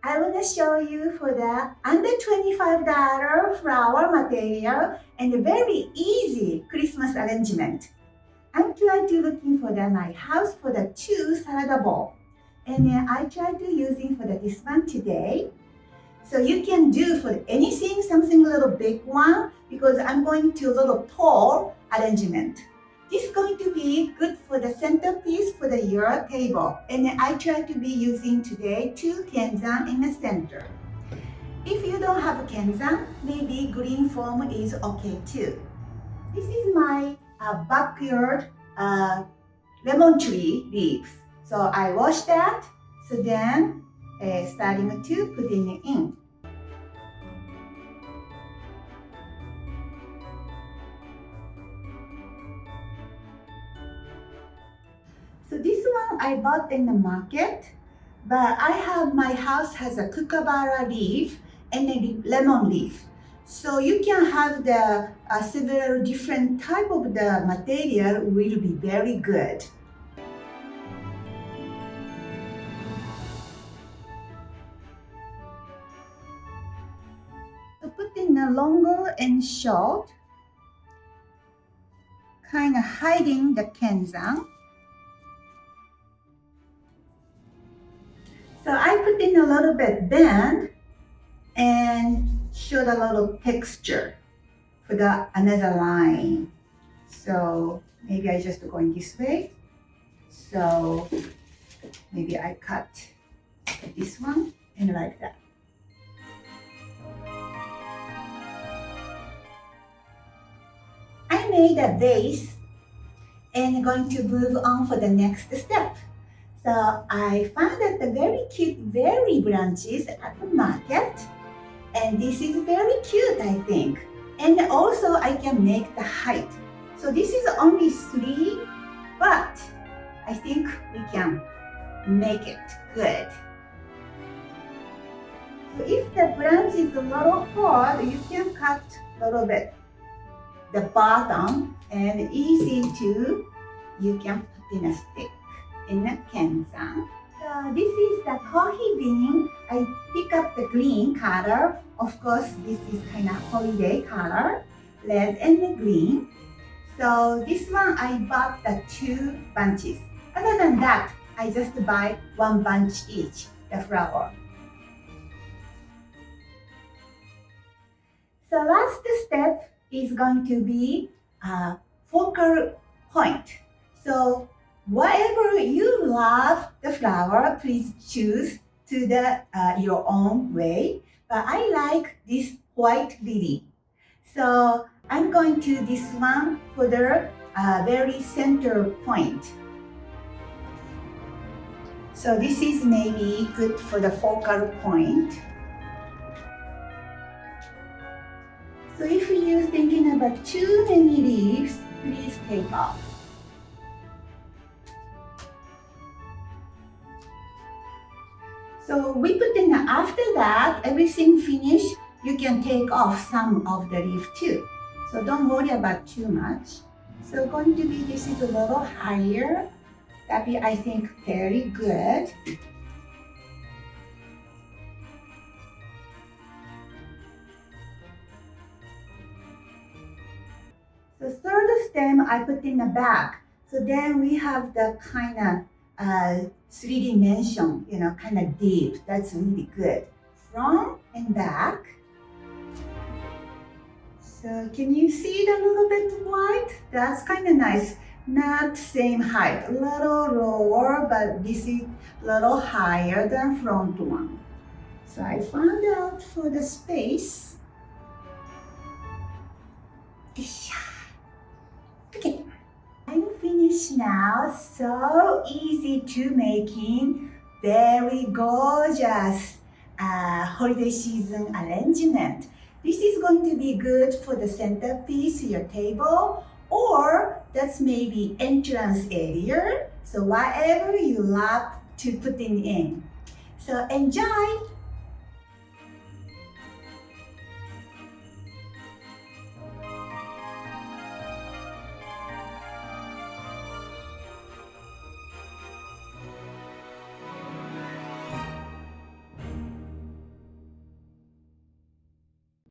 I want to show you for the under $25 flower material and a very easy Christmas arrangement. I'm trying to looking for my house for the 2 salad bowl. And I tried to using for this one today. So you can do for anything, something a little big one, because I'm going to a little tall arrangement. This is going to be good for the centerpiece for your table. And I try to be using today 2 kenzan in the center. If you don't have a kenzan, maybe green foam is okay too. This is my backyard lemon tree leaves. So I wash that. So then starting to put it in. So this one I bought in the market, but I have my house has a kookaburra leaf and a lemon leaf. So you can have the several different type of the material will be very good. So put in a longer and short, kind of hiding the kenzan. So I put in a little bit bend and showed a little texture for the another line. So maybe I just going this way. So maybe I cut this one and like that. I made a base and going to move on for the next step. So I found that the very cute berry branches at the market. And this is very cute, I think. And also I can make the height. So this is only 3, but I think we can make it good. So if the branch is a little hard, you can cut a little bit the bottom and easy to, you can put in a stick in a kenzan. This is the coffee bean. I pick up the green color. Of course, this is kind of holiday color, red and the green. So this one I bought the 2 bunches. Other than that, I just buy 1 bunch each, the flower. So last step is going to be a focal point. So whatever you love the flower, please choose to the your own way. But I like this white lily. So I'm going to this one for the very center point. So this is maybe good for the focal point. So if you're thinking about too many leaves, please take off. So we put in after that, everything finished, you can take off some of the leaf too. So don't worry about too much. So going to be, this is a little higher. That be, I think, very good. The third stem I put in the back. So then we have the kind of 3 dimension, kind of deep. That's really good. Front and back. So can you see it a little bit white? That's kind of nice. Not same height, a little lower, but this is a little higher than front one. So I found out for the space. Okay. I'm finished now. So easy to making. Very gorgeous holiday season arrangement. This is going to be good for the centerpiece, your table, or that's maybe entrance area. So whatever you love to put in. So enjoy!